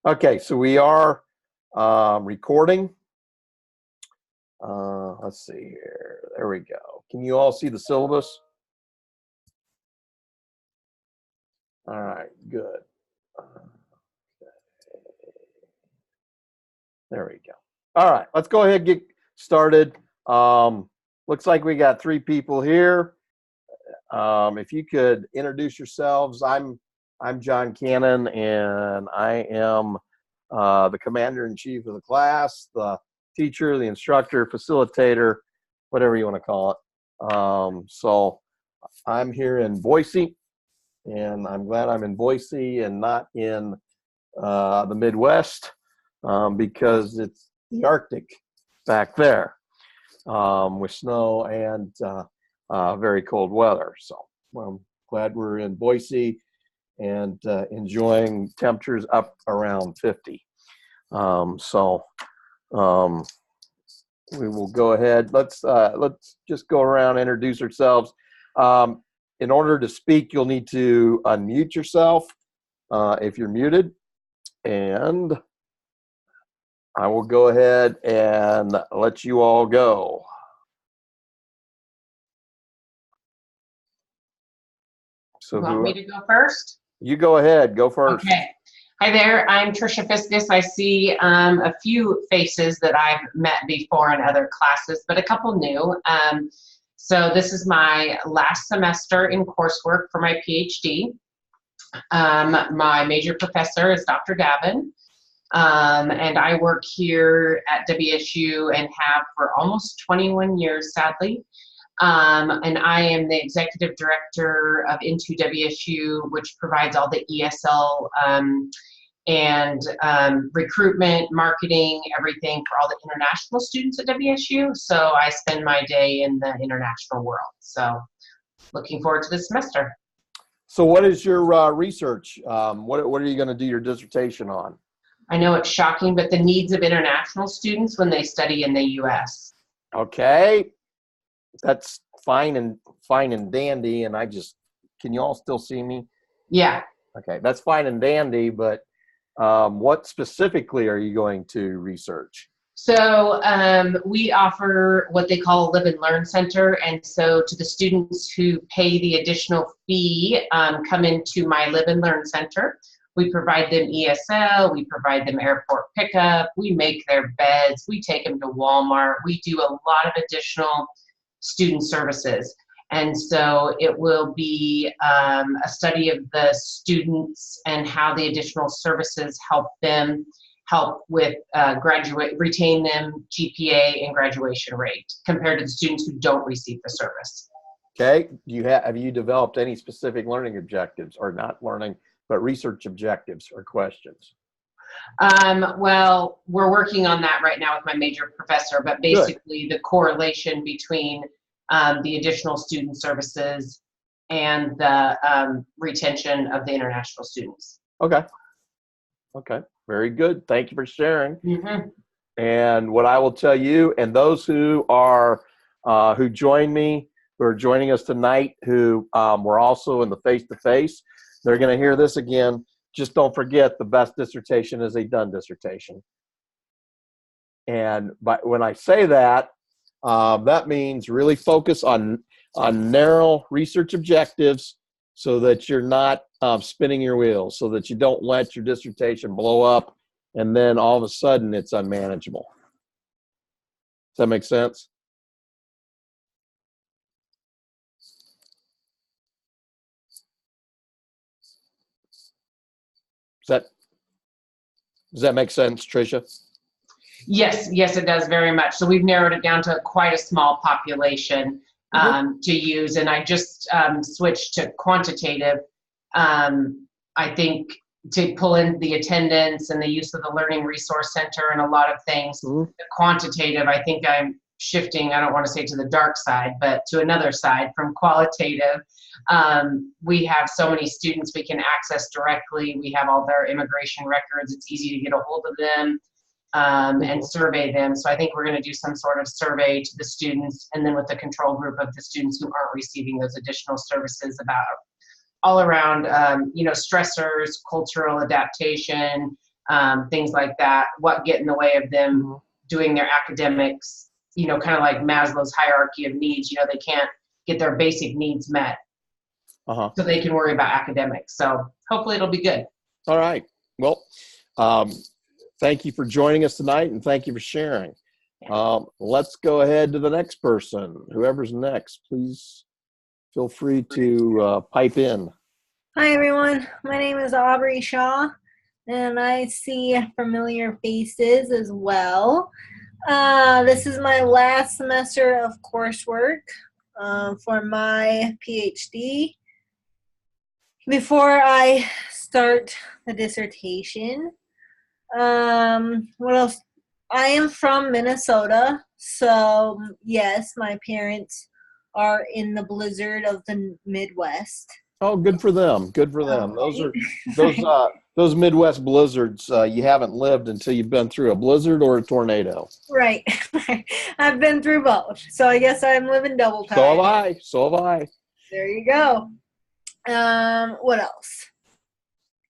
Okay, so we are recording. Let's see here. There we go. Can you all see the syllabus? All right, good. There we go. All right, let's go ahead and get started. Looks like we got 3 people here. If you could introduce yourselves. I'm John Cannon, and I am the commander-in-chief of the class, the teacher, the instructor, facilitator, whatever you want to call it. So I'm here in Boise, and I'm glad I'm in Boise and not in the Midwest, because it's the Arctic back there, with snow and very cold weather. So I'm glad we're in Boise and enjoying temperatures up around 50. We will go ahead. Let's just go around and introduce ourselves. In order to speak, you'll need to unmute yourself if you're muted, and I will go ahead and let you all go. So you want me to go first? You go ahead. Go first. Okay. Hi there. I'm Tricia Fiskus. I see a few faces that I've met before in other classes, but a couple new. So this is my last semester in coursework for my PhD. My major professor is Dr. Gavin, and I work here at WSU and have for almost 21 years, sadly. And I am the executive director of Into WSU, which provides all the ESL and recruitment, marketing, everything for all the international students at WSU. So I spend my day in the international world. So looking forward to this semester. So what is your research? What are you going to do your dissertation on? I know it's shocking, but the needs of international students when they study in the U.S. Okay. That's fine and dandy, and can you all still see me? Yeah. Okay, that's fine and dandy, but what specifically are you going to research? So we offer what they call a Live and Learn Center, and so to the students who pay the additional fee, come into my Live and Learn Center. We provide them ESL, we provide them airport pickup, we make their beds, we take them to Walmart, we do a lot of additional student services. And so it will be a study of the students and how the additional services help with retain them GPA and graduation rate compared to the students who don't receive the service. Okay, have you developed any specific learning objectives, or not learning, but research objectives or questions? Well, we're working on that right now with my major professor, but basically the correlation between the additional student services and the retention of the international students. Okay. Very good. Thank you for sharing. Mm-hmm. And what I will tell you, and those who are who join me, who are joining us tonight, who were also in the face-to-face, they're going to hear this again. Just don't forget, the best dissertation is a done dissertation. And when I say that, that means really focus on narrow research objectives so that you're not spinning your wheels, so that you don't let your dissertation blow up and then all of a sudden it's unmanageable. Does that make sense? Does that make sense, Tricia? Yes, it does very much. So we've narrowed it down to quite a small population to use, and I just switched to quantitative. I think to pull in the attendance and the use of the Learning Resource Center and a lot of things. The quantitative, I think I'm shifting, I don't want to say to the dark side, but to another side from qualitative. We have so many students we can access directly. We have all their immigration records. It's easy to get a hold of them and survey them. So I think we're going to do some sort of survey to the students, and then with the control group of the students who aren't receiving those additional services about all around, stressors, cultural adaptation, things like that, what get in the way of them doing their academics, kind of like Maslow's hierarchy of needs. They can't get their basic needs met. Uh-huh. So they can worry about academics. So hopefully it'll be good. All right. Well, thank you for joining us tonight, and thank you for sharing. Let's go ahead to the next person. Whoever's next, please feel free to pipe in. Hi, everyone. My name is Aubrey Shaw, and I see familiar faces as well. This is my last semester of coursework for my PhD. Before I start the dissertation, what else? I am from Minnesota, so yes, my parents are in the blizzard of the Midwest. Oh, good for them. Good for them. Those Midwest blizzards, you haven't lived until you've been through a blizzard or a tornado. Right. I've been through both, so I guess I'm living double time. So have I. There you go. What else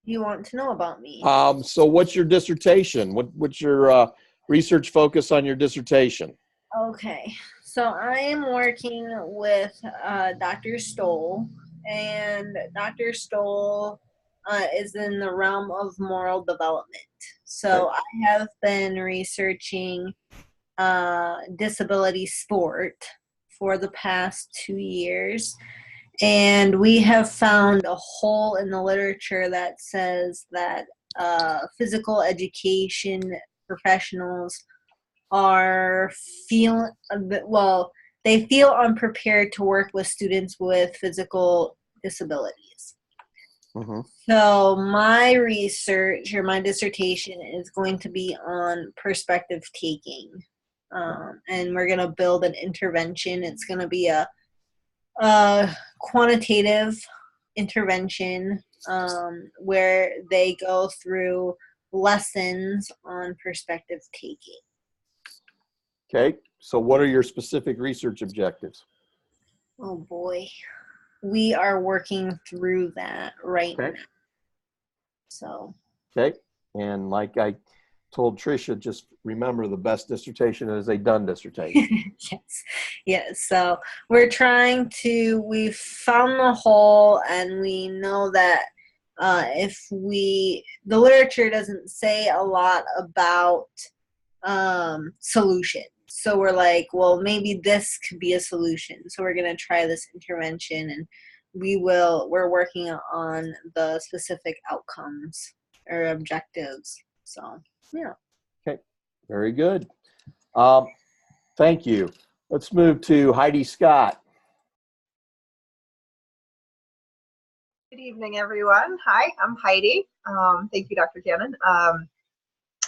you want to know about me? So what's your dissertation? What's your research focus on your dissertation? Okay, so I am working with Dr. Stoll, and Dr. Stoll is in the realm of moral development. So I have been researching disability sport for the past 2 years. And we have found a hole in the literature that says that physical education professionals they feel unprepared to work with students with physical disabilities. Mm-hmm. So my research or my dissertation is going to be on perspective taking. And we're going to build an intervention. It's going to be a quantitative intervention where they go through lessons on perspective taking. Okay, so what are your specific research objectives? Oh boy, we are working through that right now. So. Okay, and like I told Tricia, just remember the best dissertation is a done dissertation. Yes. So we've found the hole, and we know that the literature doesn't say a lot about solutions. So we're like, well, maybe this could be a solution. So we're going to try this intervention, and we're working on the specific outcomes or objectives. So, yeah. Okay, very good. Thank you. Let's move to Heidi Scott. Good evening, everyone. Hi, I'm Heidi. Thank you, Dr. Cannon.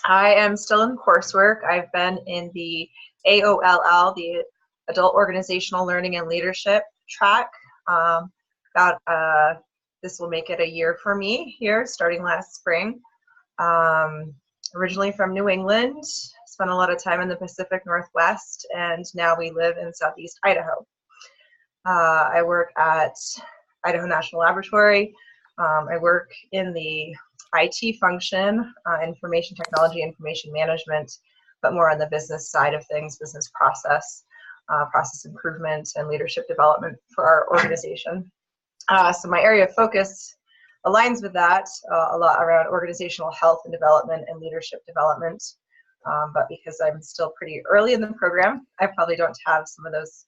I am still in coursework. I've been in the AOLL, the Adult Organizational Learning and Leadership track. This will make it a year for me here, starting last spring. Originally from New England, spent a lot of time in the Pacific Northwest, and now we live in Southeast Idaho. I work at Idaho National Laboratory. I work in the IT function, information technology, information management, but more on the business side of things, business process improvement, and leadership development for our organization. So my area of focus aligns with that, a lot around organizational health and development and leadership development. But because I'm still pretty early in the program, I probably don't have some of those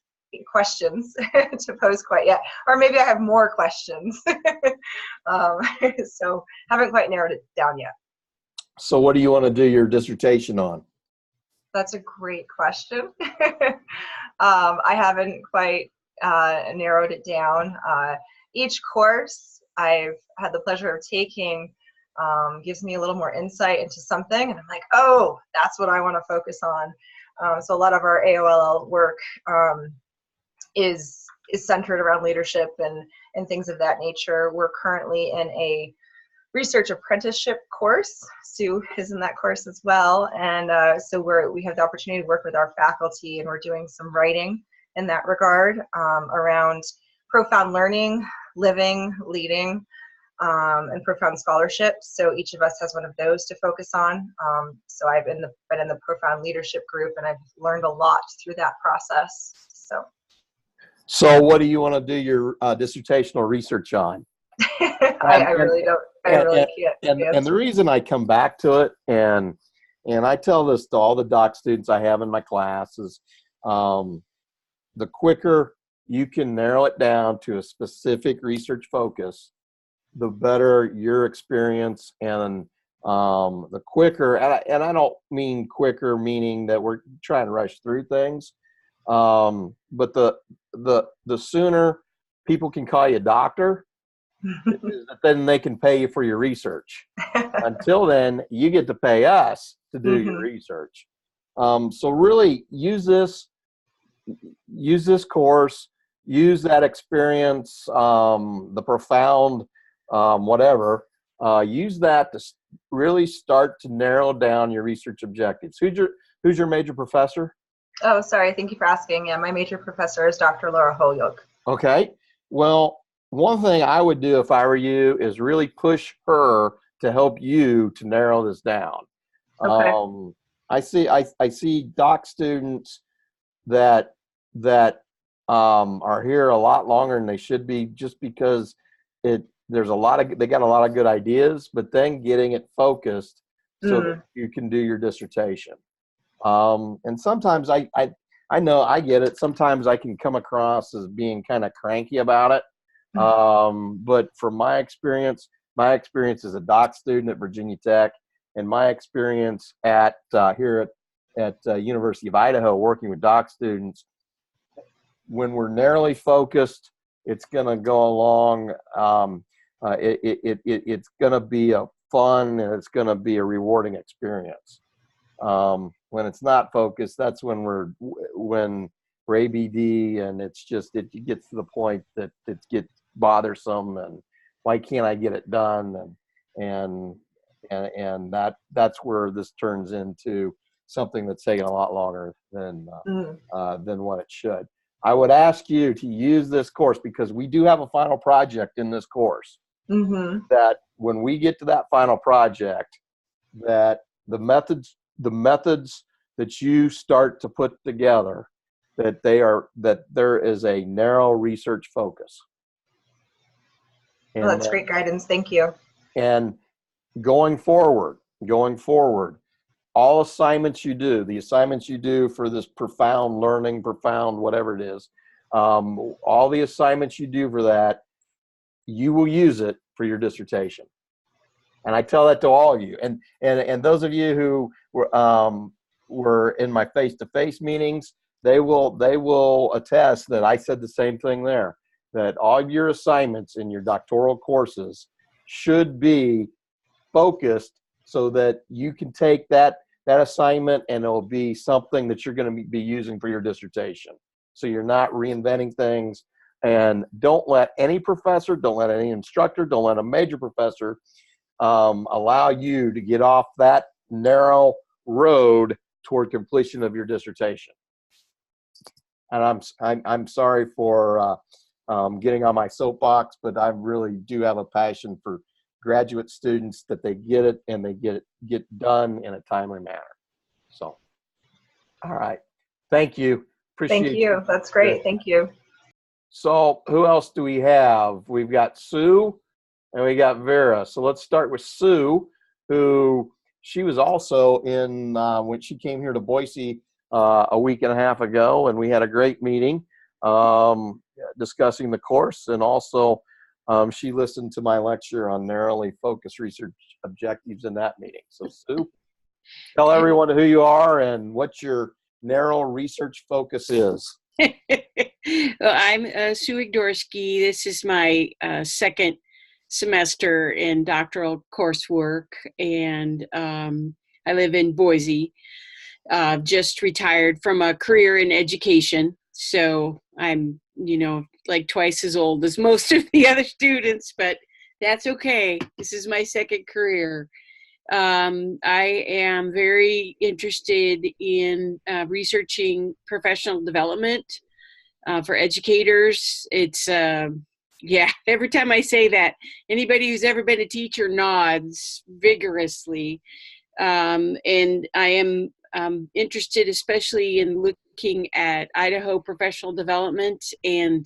questions to pose quite yet, or maybe I have more questions. So haven't quite narrowed it down yet. So what do you want to do your dissertation on? That's a great question. I haven't quite narrowed it down. Each course I've had the pleasure of taking gives me a little more insight into something, and I'm like, oh, that's what I want to focus on. So a lot of our AOLL work is centered around leadership and things of that nature. We're currently in a research apprenticeship course. Sue is in that course as well, and so we have the opportunity to work with our faculty, and we're doing some writing in that regard around profound learning, living, leading, and profound scholarships. So each of us has one of those to focus on. So I've been in the profound leadership group, and I've learned a lot through that process. So what do you want to do your dissertational research on? I really don't. I really can't. And the reason I come back to it, and I tell this to all the doc students I have in my class, is the quicker you can narrow it down to a specific research focus, the better your experience, and the quicker. And I don't mean quicker meaning that we're trying to rush through things, but the sooner people can call you a doctor, then they can pay you for your research. Until then, you get to pay us to do your research. So really use this course, use that experience, the profound whatever, use that to really start to narrow down your research objectives. Who's your major professor? Oh, sorry. Thank you for asking. Yeah, my major professor is Dr. Laura Holyoke. Okay. Well, one thing I would do if I were you is really push her to help you to narrow this down. Okay. I see doc students that are here a lot longer than they should be, just because they got a lot of good ideas, but then getting it focused so that you can do your dissertation. And sometimes I know I get it. Sometimes I can come across as being kind of cranky about it. But from my experience as a doc student at Virginia Tech, and my experience here at University of Idaho working with doc students, when we're narrowly focused, it's going to go along. It's going to be a fun, and it's going to be a rewarding experience. When it's not focused, that's when we're ABD, and it gets to the point that it gets bothersome, and why can't I get it done? And that's where this turns into something that's taking a lot longer than what it should. I would ask you to use this course, because we do have a final project in this course. That when we get to that final project, that the methods that you start to put together, that there is a narrow research focus. Well, that's great guidance. Thank you. And going forward, all assignments you do, the assignments you do for this profound learning, profound whatever it is, all the assignments you do for that, you will use it for your dissertation. And I tell that to all of you. And those of you who were in my face-to-face meetings, they will attest that I said the same thing there, that all of your assignments in your doctoral courses should be focused so that you can take that assignment and it'll be something that you're going to be using for your dissertation. So you're not reinventing things. And don't let any professor, don't let any instructor, don't let a major professor allow you to get off that narrow road toward completion of your dissertation. And I'm sorry for getting on my soapbox, but I really do have a passion for graduate students, that they get it and they get done in a timely manner. So, all right. Thank you. Appreciate it. Thank you. That's great. Thank you. So who else do we have? We've got Sue and we got Vera. So let's start with Sue, who she was also in when she came here to Boise a week and a half ago, and we had a great meeting discussing the course, and also she listened to my lecture on narrowly focused research objectives in that meeting. So Sue, tell everyone who you are and what your narrow research focus is. Well, I'm Sue Igdorsky. This is my second semester in doctoral coursework, and I live in Boise. Just retired from a career in education, so I'm, like twice as old as most of the other students, but that's okay. This is my second career. I am very interested in researching professional development for educators. It's Yeah, every time I say that, anybody who's ever been a teacher nods vigorously. And I am interested especially in looking at Idaho professional development and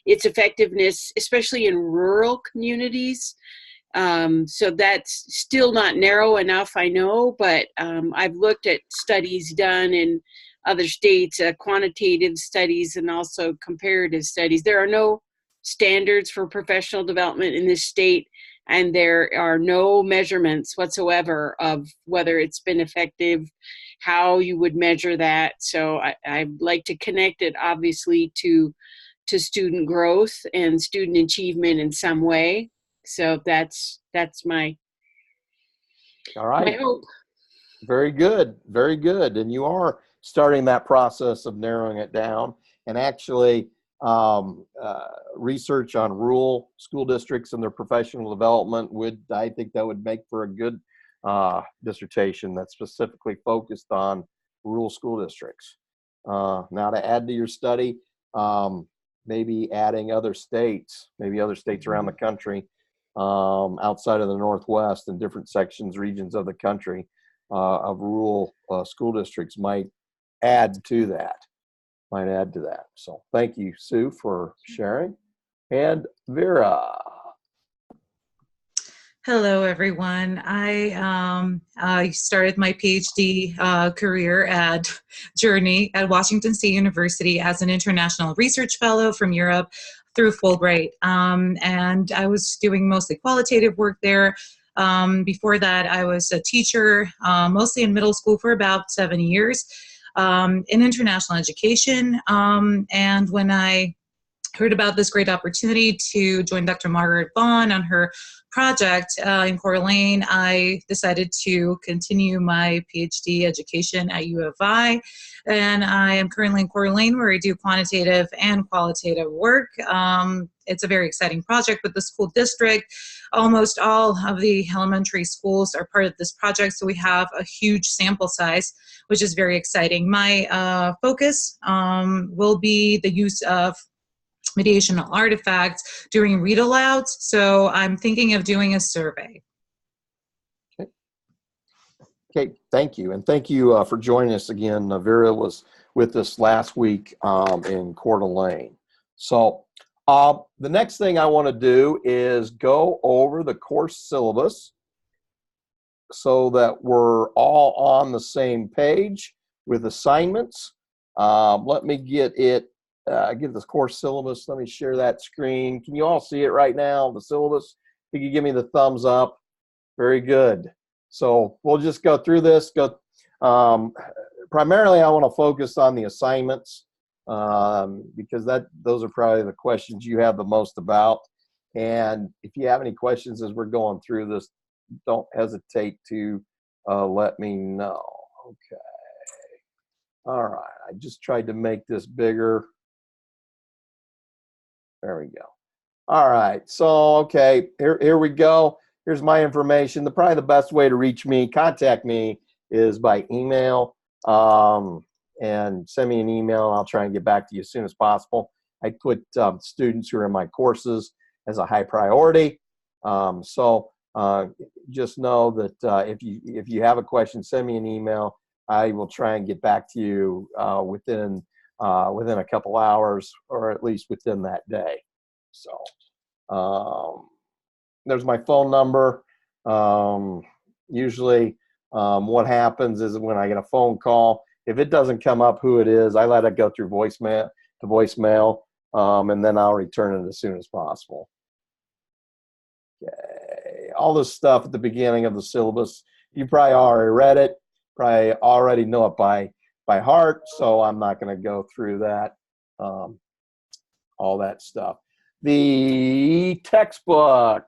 its effectiveness, especially in rural communities. So that's still not narrow enough, I know, but I've looked at studies done in other states, quantitative studies and also comparative studies. There are no standards for professional development in this state, and there are no measurements whatsoever of whether it's been effective, how you would measure that. So I'd like to connect it obviously to student growth and student achievement in some way. So that's my All right. hope. Very good. Very good. And you are starting that process of narrowing it down. And actually, research on rural school districts and their professional development I think that would make for a good dissertation that's specifically focused on rural school districts. Now, to add to your study, maybe adding other states, around the country, outside of the Northwest and different sections, regions of the country of rural school districts might add to that. So thank you, Sue, for sharing. And Vera. Hello, everyone. I started my PhD career journey at Washington State University as an international research fellow from Europe through Fulbright. And I was doing mostly qualitative work there. Before that, I was a teacher, mostly in middle school for about 7 years in international education. And when I heard about this great opportunity to join Dr. Margaret Vaughn on her project in Coeur d'Alene, I decided to continue my PhD education at U of I, and I am currently in Coeur d'Alene where I do quantitative and qualitative work. It's a very exciting project with the school district. Almost all of the elementary schools are part of this project, so we have a huge sample size, which is very exciting. My focus will be the use of mediational artifacts during read alouds. So I'm thinking of doing a survey. Okay, thank you. And thank you for joining us again. Vera was with us last week in Coeur d'Alene. So the next thing I want to do is go over the course syllabus so that we're all on the same page with assignments. Let me get this course syllabus. Let me share that screen. Can you all see it right now, the syllabus? If you could give me the thumbs up. Very good. So we'll just go through this. Primarily, I want to focus on the assignments because those are probably the questions you have the most about. And if you have any questions as we're going through this, don't hesitate to let me know. Okay. All right. I just tried to make this bigger. There we go. All right. So, okay, here we go. Here's my information. Probably the best way to reach me, contact me, is by email. And send me an email. I'll try and get back to you as soon as possible. I put students who are in my courses as a high priority. So just know that if you have a question, send me an email. I will try and get back to you within a couple hours, or at least within that day. So there's my phone number. Usually what happens is when I get a phone call, if it doesn't come up who it is, I let it go through voicemail, and then I'll return it as soon as possible. Okay, all this stuff at the beginning of the syllabus, you probably already read it, probably already know it by heart, so I'm not going to go through that, all that stuff. The textbook,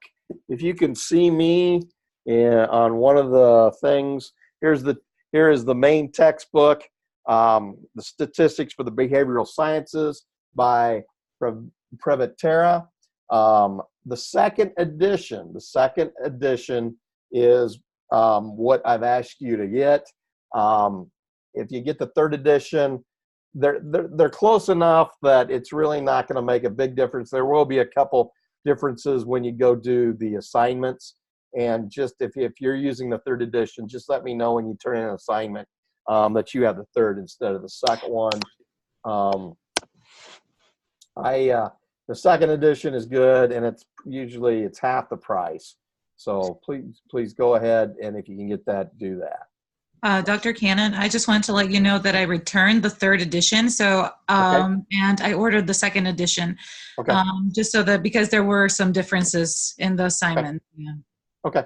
if you can see me on one of the things, here is the main textbook, the Statistics for the Behavioral Sciences by Previtera. The second edition is what I've asked you to get. If you get the third edition, they're close enough that it's really not going to make a big difference. There will be a couple differences when you go do the assignments. And just if you're using the third edition, just let me know when you turn in an assignment that you have the third instead of the second one. The second edition is good, and it's usually half the price. So please go ahead, and if you can get that, do that. Dr. Cannon, I just wanted to let you know that I returned the third edition. So, and I ordered the second edition, Okay. just so that, because there were some differences in the assignment. Okay. Yeah. Okay.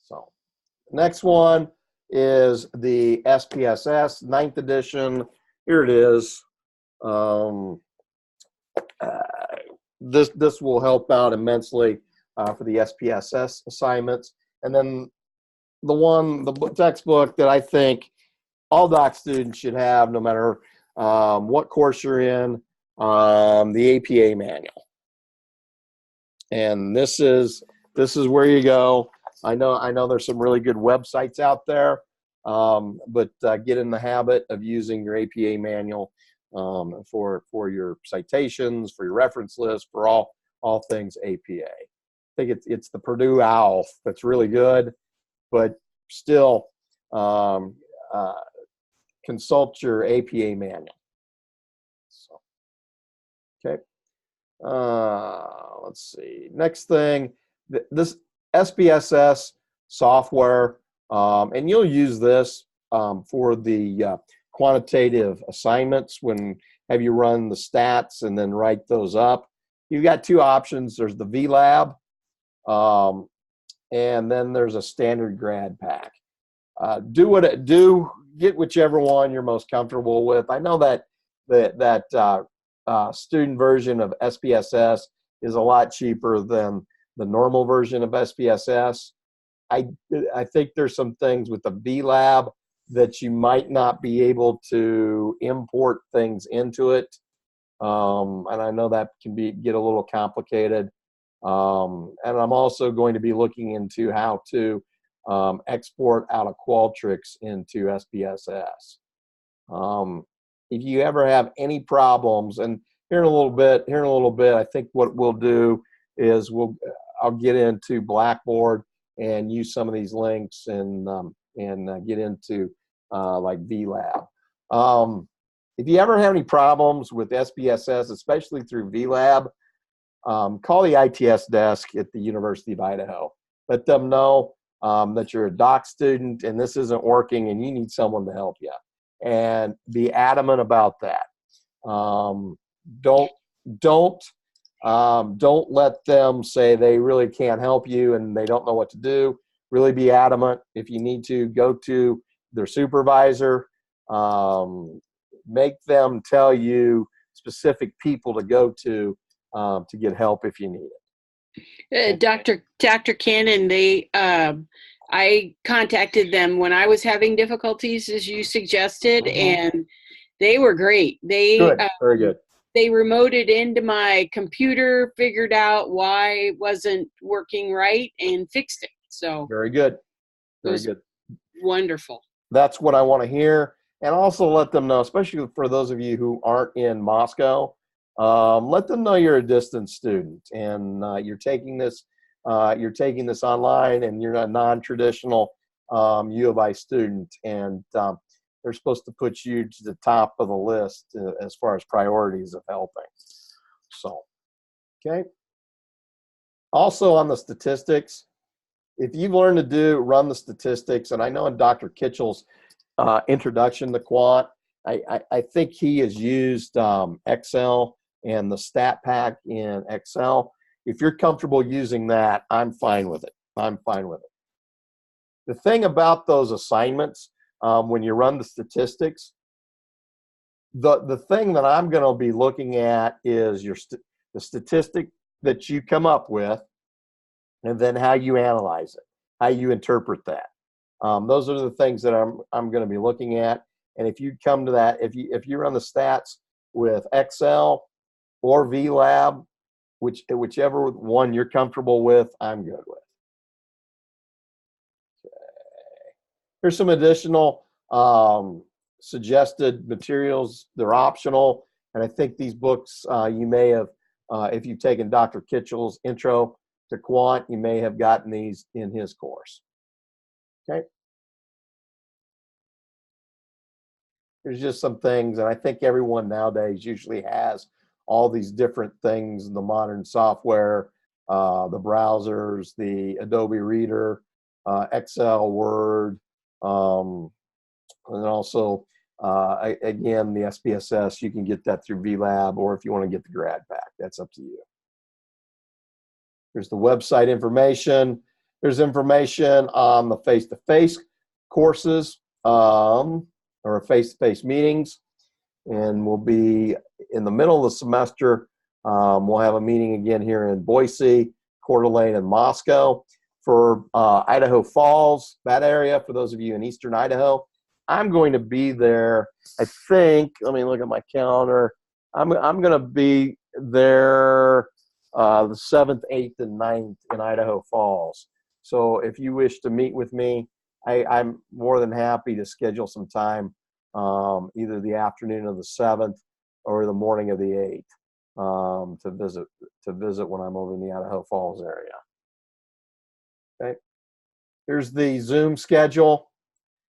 So next one is the SPSS 9th edition. Here it is. This will help out immensely for the SPSS assignments. And then the textbook that I think all doc students should have, no matter what course you're in, the APA manual. And this is where you go. I know there's some really good websites out there, but get in the habit of using your APA manual for your citations, for your reference list, for all things APA. I think it's the Purdue OWL that's really good, but still consult your APA manual. So, okay. Let's see. Next thing, this SPSS software, and you'll use this for the quantitative assignments when have you run the stats and then write those up. You've got two options. There's the VLab, and then there's a standard grad pack. Get whichever one you're most comfortable with. I know that student version of SPSS is a lot cheaper than the normal version of SPSS. I think there's some things with the VLab that you might not be able to import things into it. And I know that can get a little complicated. And I'm also going to be looking into how to export out of Qualtrics into SPSS. If you ever have any problems, and here in a little bit, I think what we'll do is I'll get into Blackboard and use some of these links and get into like VLab. If you ever have any problems with SPSS, especially through VLab, call the ITS desk at the University of Idaho. Let them know that you're a doc student and this isn't working and you need someone to help you. And be adamant about that. Don't let them say they really can't help you and they don't know what to do. Really be adamant. If you need to, go to their supervisor. Make them tell you specific people to go to get help if you need it. Dr. Cannon, I contacted them when I was having difficulties, as you suggested, and they were great. Good. Very good. They remoted into my computer, figured out why it wasn't working right, and fixed it. So very good. Very good. Wonderful. That's what I want to hear. And also let them know, especially for those of you who aren't in Moscow, let them know you're a distance student and you're taking this online and you're a non-traditional U of I student, and they're supposed to put you to the top of the list as far as priorities of helping. So, okay. Also on the statistics, if you've learned to run the statistics, and I know in Dr. Kitchell's introduction to quant, I think he has used Excel and the stat pack in Excel. If you're comfortable using that, I'm fine with it. The thing about those assignments, when you run the statistics, the thing that I'm going to be looking at is the statistic that you come up with, and then how you analyze it, how you interpret that. Those are the things that I'm going to be looking at. And if you come to that, if you run the stats with Excel or VLab, whichever one you're comfortable with, I'm good with. Okay. Here's some additional suggested materials. They're optional. And I think these books you may have, if you've taken Dr. Kitchell's Intro to Quant, you may have gotten these in his course. Okay. There's just some things, and I think everyone nowadays usually has all these different things, the modern software, the browsers, the Adobe Reader, Excel, Word, and also, again, the SPSS, you can get that through VLab, or if you want to get the grad pack, that's up to you. There's the website information. There's information on the face-to-face courses or face-to-face meetings. And we'll be in the middle of the semester. We'll have a meeting again here in Boise, Coeur d'Alene, and Moscow. For Idaho Falls, that area, for those of you in eastern Idaho, I'm going to be there, I think, let me look at my calendar. I'm going to be there the 7th, 8th, and 9th in Idaho Falls. So if you wish to meet with me, I'm more than happy to schedule some time, either the afternoon of the 7th or the morning of the 8th, to visit when I'm over in the Idaho Falls area. Okay. Here's the Zoom schedule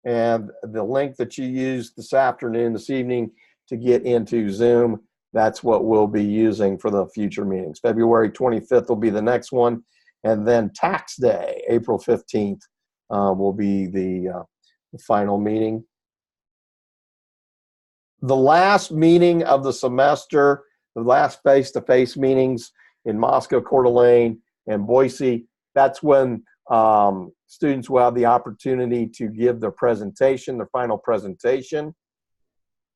and the link that you used this afternoon, this evening to get into Zoom. That's what we'll be using for the future meetings. February 25th will be the next one. And then Tax Day, April 15th, will be the final meeting. The last meeting of the semester, the last face-to-face meetings in Moscow, Coeur d'Alene, and Boise, that's when students will have the opportunity to give their presentation, their final presentation.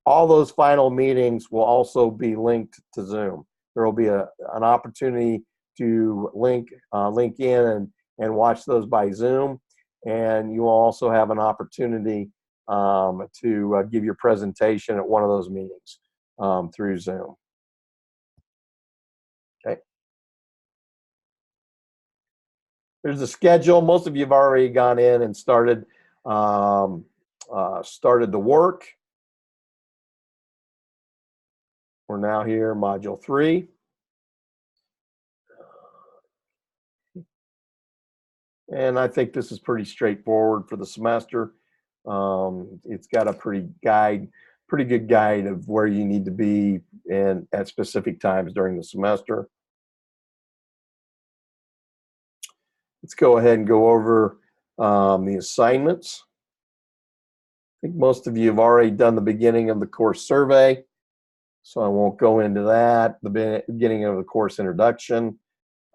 All those final meetings will also be linked to Zoom. There will be an opportunity to link in and watch those by Zoom. And you will also have an opportunity to give your presentation at one of those meetings through Zoom. Okay. There's a schedule. Most of you have already gone in and started the work. We're now here, Module 3. And I think this is pretty straightforward for the semester. It's got a pretty good guide of where you need to be and at specific times during the semester. Let's go ahead and go over the assignments. I think most of you have already done the beginning of the course survey, so I won't go into that. The beginning of the course introduction.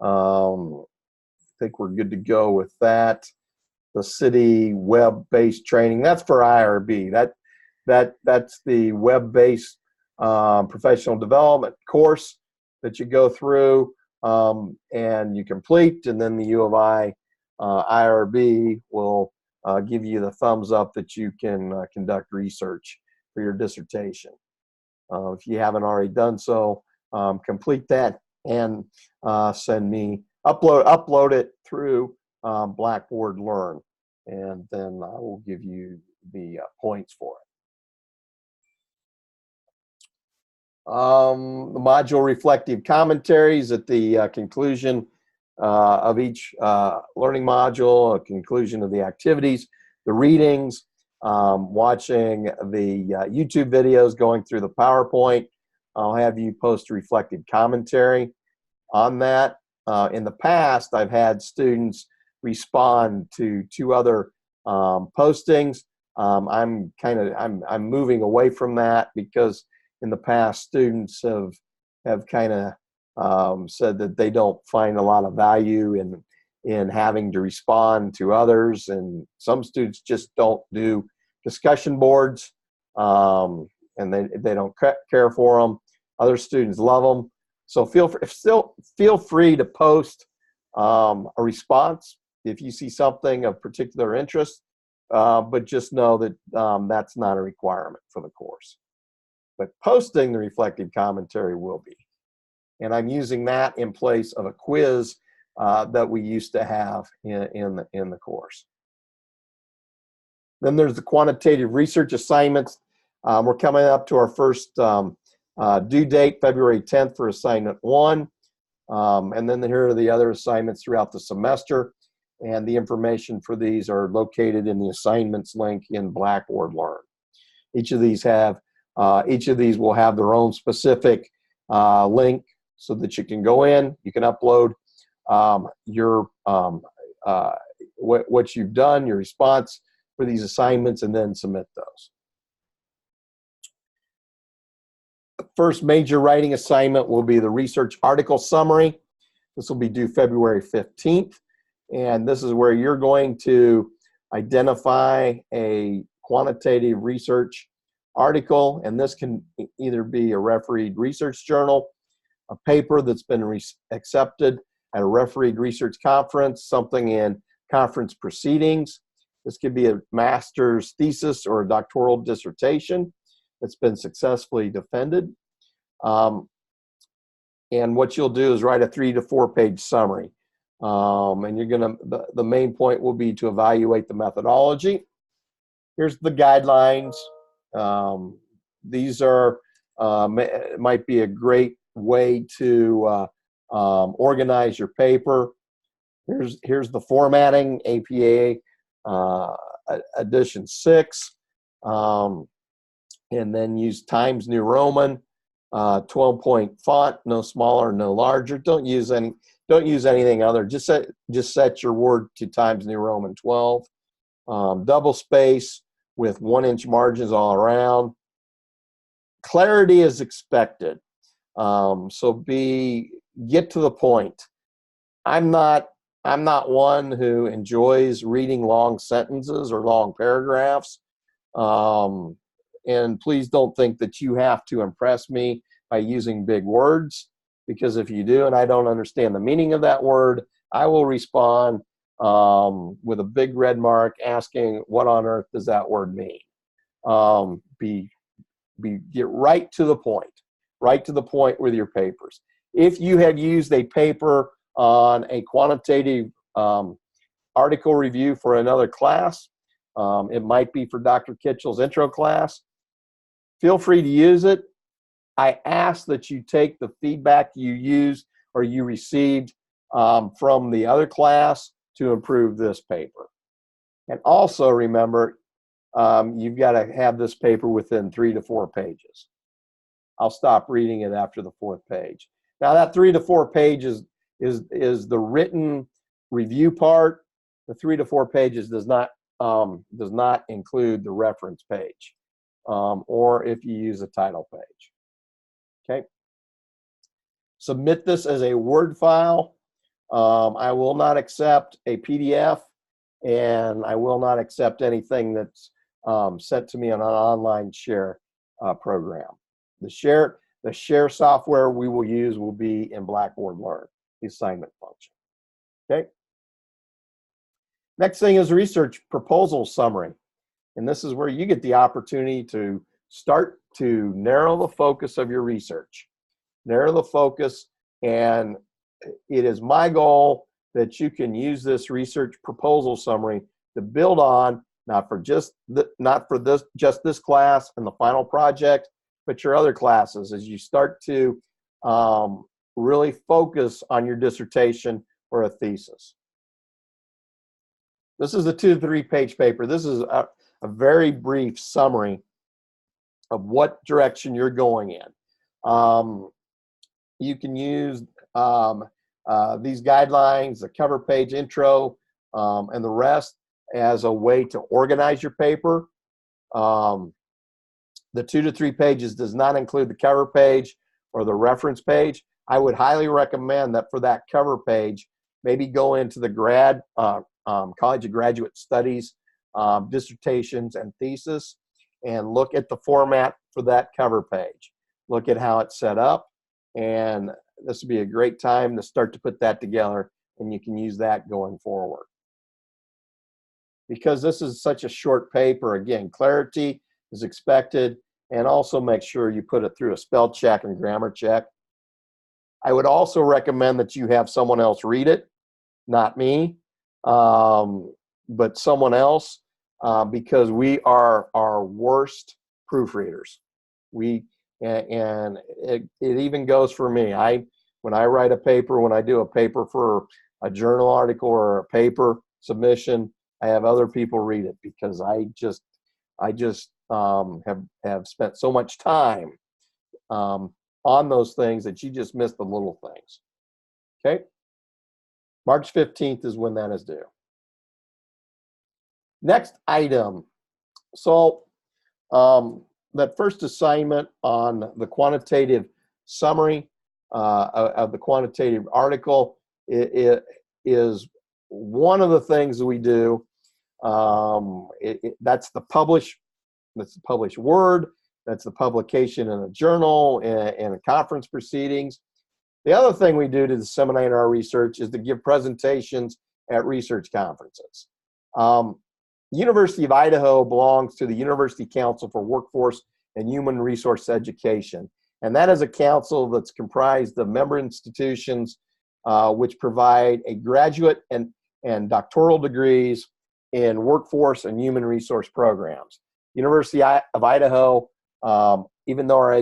I think we're good to go with that. The city web-based training, that's for IRB. That's the web-based professional development course that you go through and you complete, and then the U of I IRB will give you the thumbs up that you can conduct research for your dissertation. If you haven't already done so, complete that and send me, upload it through Blackboard Learn, and then I will give you the points for it. The module reflective commentaries at the conclusion of each learning module, a conclusion of the activities, the readings, watching the YouTube videos, going through the PowerPoint. I'll have you post a reflective commentary on that. In the past, I've had students respond to 2 other postings. I'm moving away from that because in the past, students have kind of said that they don't find a lot of value in having to respond to others, and some students just don't do discussion boards, and they don't care for them. Other students love them. So feel free to post a response if you see something of particular interest, but just know that that's not a requirement for the course. But posting the reflective commentary will be. And I'm using that in place of a quiz that we used to have in the course. Then there's the quantitative research assignments. We're coming up to our first due date, February 10th for assignment 1. And then here are the other assignments throughout the semester. And the information for these are located in the assignments link in Blackboard Learn. Each of these will have their own specific link so that you can go in, you can upload what you've done, your response for these assignments, and then submit those. The first major writing assignment will be the research article summary. This will be due February 15th. And this is where you're going to identify a quantitative research article. And this can either be a refereed research journal, a paper that's been accepted at a refereed research conference, something in conference proceedings. This could be a master's thesis or a doctoral dissertation that's been successfully defended. And what you'll do is write a 3 to 4 page summary. And you're gonna, the main point will be to evaluate the methodology. Here's the guidelines. These are, might be a great way to organize your paper. Here's the formatting, APA edition 6. And then use Times New Roman, 12-point font, no smaller, no larger. Don't use anything other. Just set your word to Times New Roman 12. Double space with 1-inch margins all around. Clarity is expected. So get to the point. I'm not one who enjoys reading long sentences or long paragraphs. And please don't think that you have to impress me by using big words, because if you do and I don't understand the meaning of that word, I will respond with a big red mark asking, what on earth does that word mean? Get right to the point with your papers. If you have used a paper on a quantitative article review for another class, it might be for Dr. Kitchell's intro class, feel free to use it. I ask that you take the feedback you used or you received from the other class to improve this paper. And also remember, you've got to have this paper within 3 to 4 pages. I'll stop reading it after the 4th page. Now that 3 to 4 pages is the written review part. The 3 to 4 pages does not include the reference page, or if you use a title page. Okay. Submit this as a Word file. I will not accept a PDF, and I will not accept anything that's sent to me on an online share program. The share software we will use will be in Blackboard Learn, the assignment function. Okay. Next thing is research proposal summary. And this is where you get the opportunity to start to narrow the focus of your research. Narrow the focus, and it is my goal that you can use this research proposal summary to build on, not for just this class and the final project, but your other classes as you start to really focus on your dissertation or a thesis. This is a 2 to 3 page paper. This is a very brief summary of what direction you're going in. You can use these guidelines, the cover page intro, and the rest as a way to organize your paper. The 2 to 3 pages does not include the cover page or the reference page. I would highly recommend that for that cover page, maybe go into the College of Graduate Studies dissertations and thesis and look at the format for that cover page. Look at how it's set up, and this would be a great time to start to put that together, and you can use that going forward. Because this is such a short paper, again, clarity is expected, and also make sure you put it through a spell check and grammar check. I would also recommend that you have someone else read it, not me, but someone else, because we are our worst proofreaders. And it even goes for me. When I write a paper, when I do a paper for a journal article or a paper submission, I have other people read it because I just have spent so much time on those things that you just miss the little things. Okay. March 15th is when that is due. Next item. So that first assignment on the quantitative summary of the quantitative article, it is one of the things that we do. That's the published word. That's the publication in a journal and conference proceedings. The other thing we do to disseminate our research is to give presentations at research conferences. University of Idaho belongs to the University Council for Workforce and Human Resource Education. And that is a council that's comprised of member institutions which provide a graduate and doctoral degrees in workforce and human resource programs. University of Idaho, even though our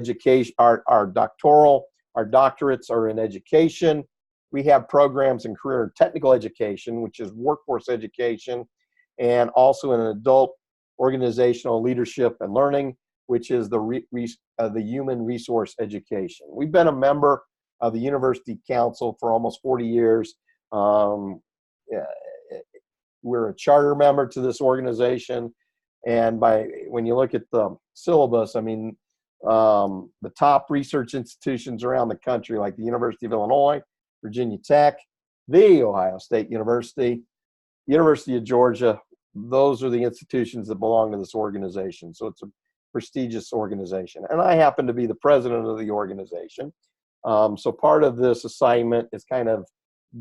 doctorates are in education, we have programs in career and technical education, which is workforce education, and also in adult organizational leadership and learning, which is the human resource education. We've been a member of the University Council for almost 40 years. We're a charter member to this organization, and when you look at the syllabus, I mean, the top research institutions around the country, like the University of Illinois, Virginia Tech, the Ohio State University, University of Georgia, those are the institutions that belong to this organization. So it's a prestigious organization. And I happen to be the president of the organization. So part of this assignment is kind of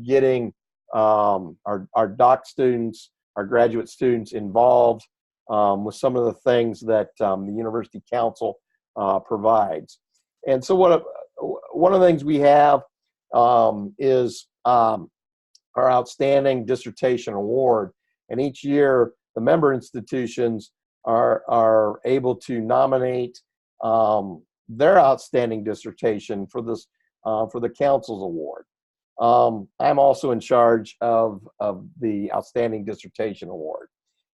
getting our doc students, our graduate students involved with some of the things that the University Council provides. And so one of the things we have is our Outstanding Dissertation Award. And each year, the member institutions are able to nominate their outstanding dissertation for the council's award. I'm also in charge of the Outstanding Dissertation Award.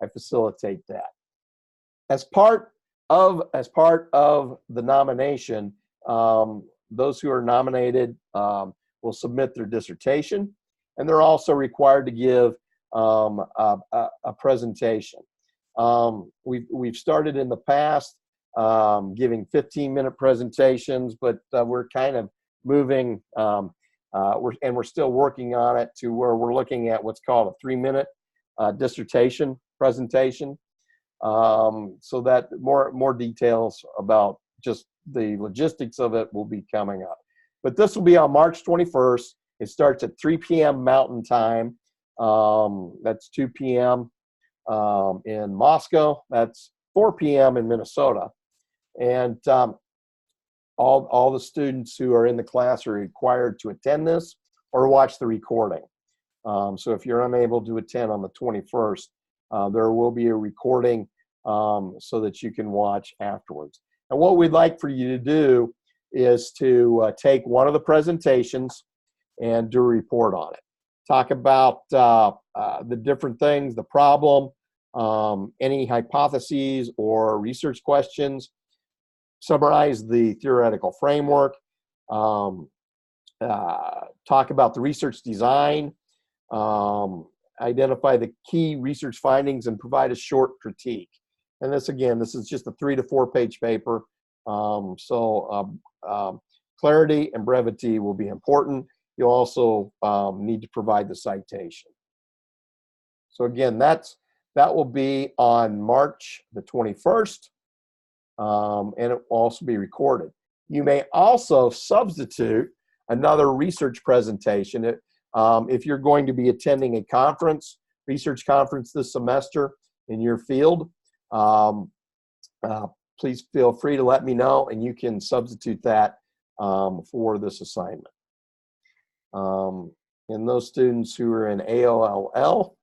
I facilitate that. As part of the nomination, those who are nominated will submit their dissertation, and they're also required to give a presentation. We've started in the past giving 15-minute presentations, but we're kind of moving, we're still working on it to where we're looking at what's called a 3-minute dissertation presentation. So that more details about just the logistics of it will be coming up. But this will be on March 21st. It starts at 3 p.m. Mountain Time. That's 2 p.m. In Moscow. That's 4 p.m. in Minnesota. And all the students who are in the class are required to attend this or watch the recording. So if you're unable to attend on the 21st, there will be a recording so that you can watch afterwards. And what we'd like for you to do is to take one of the presentations and do a report on it. Talk about the different things, the problem, any hypotheses or research questions, summarize the theoretical framework, talk about the research design, identify the key research findings, and provide a short critique. And this is just a 3 to 4 page paper. Clarity and brevity will be important. You'll also need to provide the citation. So again, that will be on March the 21st, and it will also be recorded. You may also substitute another research presentation. If you're going to be attending a research conference this semester in your field, please feel free to let me know, and you can substitute that for this assignment. And those students who are in AOLL,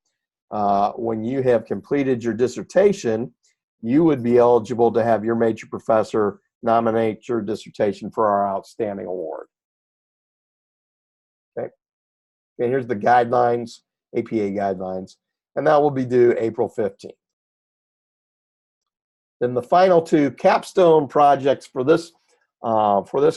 when you have completed your dissertation, you would be eligible to have your major professor nominate your dissertation for our outstanding award. Okay, and here's the guidelines, APA guidelines, and that will be due April 15th. Then the final two capstone projects for this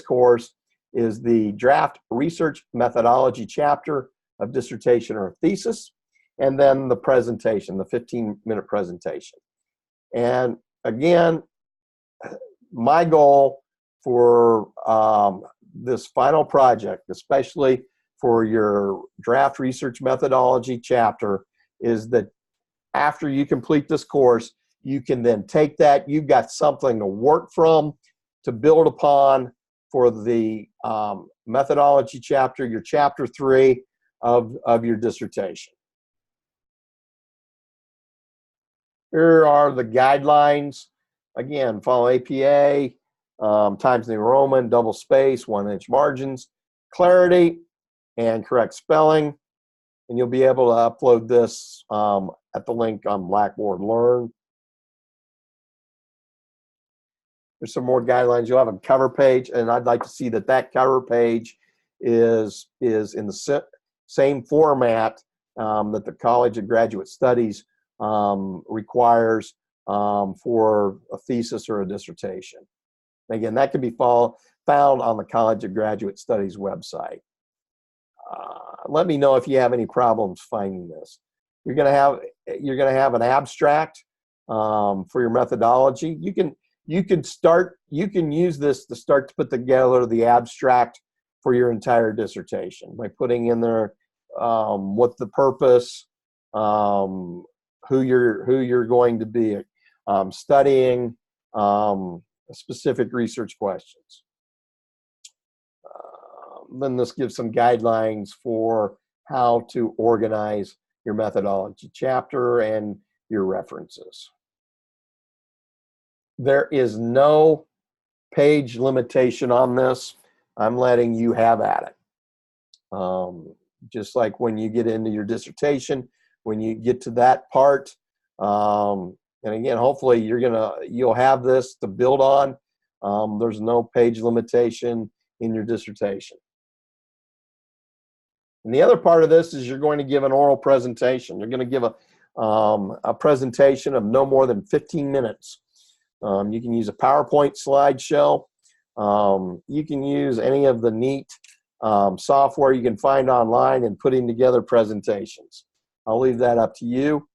course is the draft research methodology chapter of dissertation or thesis, and then the presentation, the 15-minute presentation. And again, my goal for this final project, especially for your draft research methodology chapter, is that after you complete this course, you can then take that, you've got something to work from, to build upon for the methodology chapter, your chapter 3 of your dissertation. Here are the guidelines. Again, follow APA, Times New Roman, double space, 1-inch margins, clarity, and correct spelling. And you'll be able to upload this at the link on Blackboard Learn. There's some more guidelines. You'll have a cover page, and I'd like to see that cover page is in the same format that the College of Graduate Studies requires for a thesis or a dissertation. Again, that can be found on the College of Graduate Studies website. Let me know if you have any problems finding this. You're going to have an abstract for your methodology. You can use this to start to put together the abstract for your entire dissertation by putting in there what the purpose, who you're going to be studying, specific research questions. Then this gives some guidelines for how to organize your methodology chapter and your references. There is no page limitation on this. I'm letting you have at it. Just like when you get into your dissertation, when you get to that part, and again, hopefully you'll have this to build on. There's no page limitation in your dissertation. And the other part of this is you're going to give an oral presentation. You're going to give a presentation of no more than 15 minutes. You can use a PowerPoint slideshow. You can use any of the neat software you can find online in putting together presentations. I'll leave that up to you.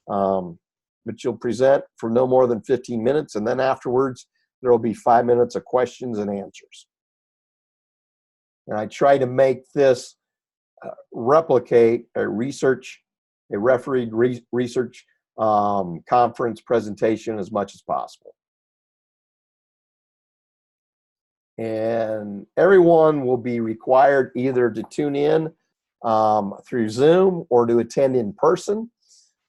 But you'll present for no more than 15 minutes, and then afterwards there will be 5 minutes of questions and answers. And I try to make this replicate a refereed research conference presentation as much as possible. And everyone will be required either to tune in through Zoom or to attend in person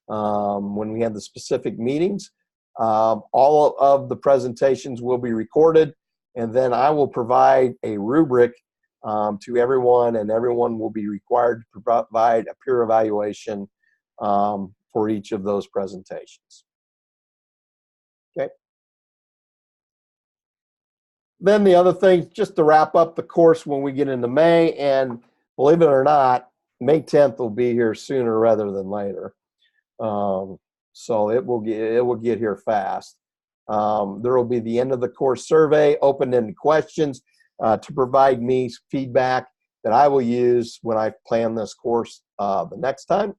when we have the specific meetings. All of the presentations will be recorded, and then I will provide a rubric to everyone, and everyone will be required to provide a peer evaluation for each of those presentations. Okay. Then the other thing, just to wrap up the course when we get into May, and believe it or not, May 10th will be here sooner rather than later. So it will get here fast. There will be the end of the course survey, open-ended questions to provide me feedback that I will use when I plan this course the next time.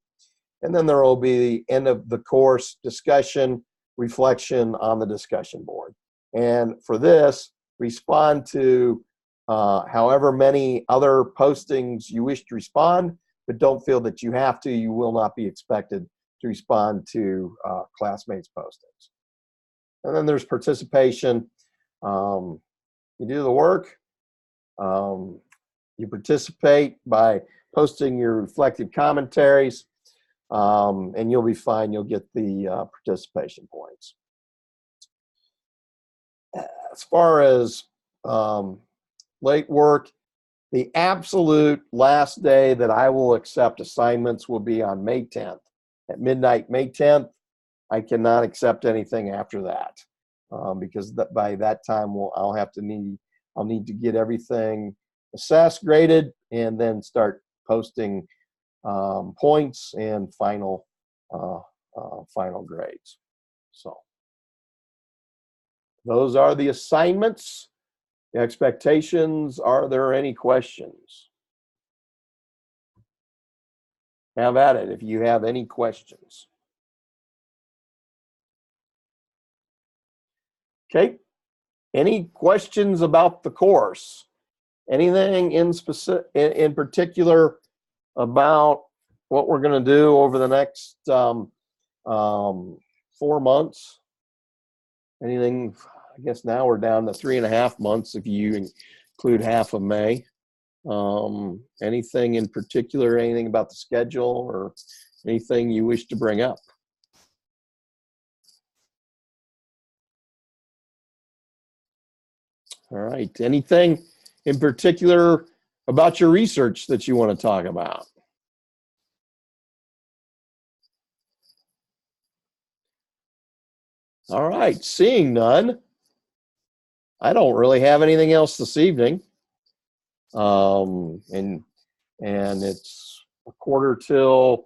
And then there will be the end of the course discussion, reflection on the discussion board. And for this, respond to however many other postings you wish to respond, but don't feel that you have to. You will not be expected to respond to classmates' postings. And then there's participation. You do the work. You participate by posting your reflective commentaries, and you'll be fine. You'll get the participation points. As far as late work, the absolute last day that I will accept assignments will be on May 10th. At midnight, May 10th, I cannot accept anything after that, because by that time I'll need to get everything assessed, graded, and then start posting points and final grades. So those are the assignments, the expectations. Are there any questions? Have at it if you have any questions. Okay. Any questions about the course? Anything in particular about what we're going to do over the next 4 months? Anything? I guess now we're down to 3.5 months if you include half of May. Anything in particular? Anything about the schedule or anything you wish to bring up? All right. Anything in particular about your research that you want to talk about? All right. Seeing none, I don't really have anything else this evening. And it's 5:45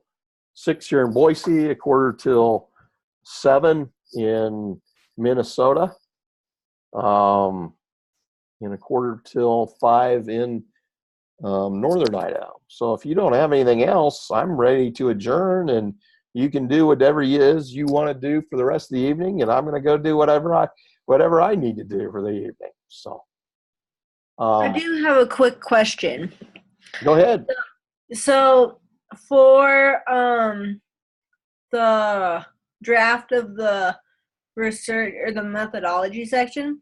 here in Boise, 5:45 in Minnesota. And 5:45 in northern Idaho. So if you don't have anything else, I'm ready to adjourn, and you can do whatever it is you want to do for the rest of the evening, and I'm going to go do whatever I need to do for the evening. So I do have a quick question. Go ahead. So for the draft of the research or the methodology section,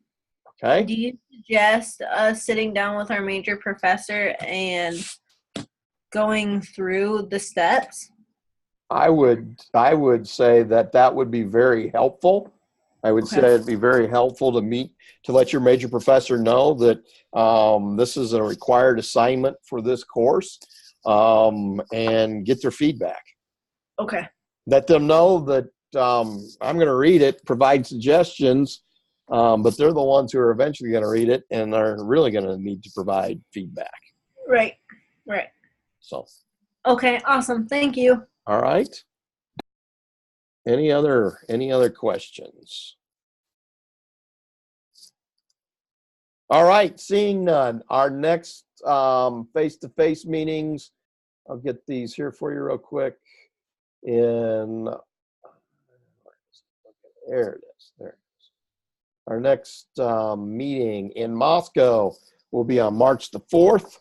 Okay. do you suggest us sitting down with our major professor and going through the steps? I would say that would be very helpful. I would say it'd be very helpful to let your major professor know that this is a required assignment for this course, and get their feedback. Okay. Let them know that I'm going to read it, provide suggestions, but they're the ones who are eventually going to read it and are really going to need to provide feedback. Right. So. Okay, awesome. Thank you. All right. Any other questions? All right, seeing none. Our next face-to-face meetings, I'll get these here for you real quick. There it is. Our next meeting in Moscow will be on March the 4th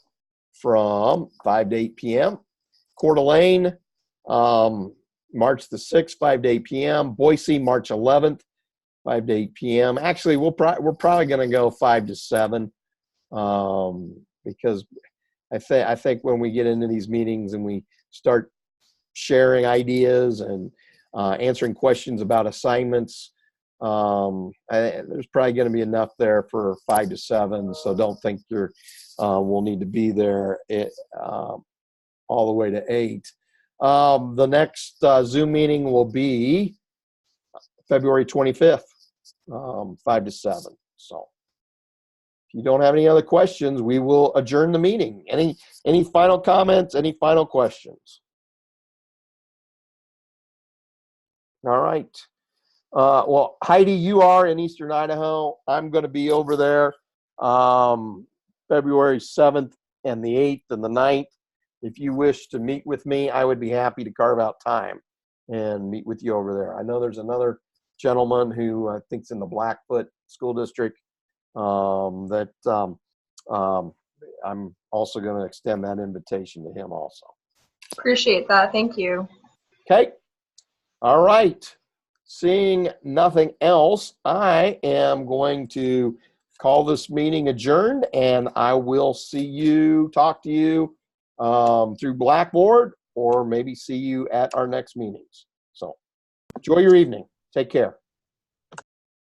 from 5 to 8 p.m. Coeur d'Alene, March the 6th, 5 to 8 p.m. Boise, March 11th, 5 to 8 p.m. Actually, we're probably going to go 5 to 7, because I think when we get into these meetings and we start sharing ideas and answering questions about assignments, there's probably going to be enough there for 5 to 7. So don't think we'll need to be there all the way to 8. The next Zoom meeting will be February 25th, 5 to 7. So if you don't have any other questions, we will adjourn the meeting. Any final comments? Any final questions? All right. Well, Heidi, you are in Eastern Idaho. I'm going to be over there February 7th and the 8th and the 9th. If you wish to meet with me, I would be happy to carve out time and meet with you over there. I know there's another gentleman who I think's in the Blackfoot School District that I'm also going to extend that invitation to him also. Appreciate that. Thank you. Okay. All right. Seeing nothing else, I am going to call this meeting adjourned, and I will talk to you through Blackboard, or maybe see you at our next meetings. So enjoy your evening. Take care.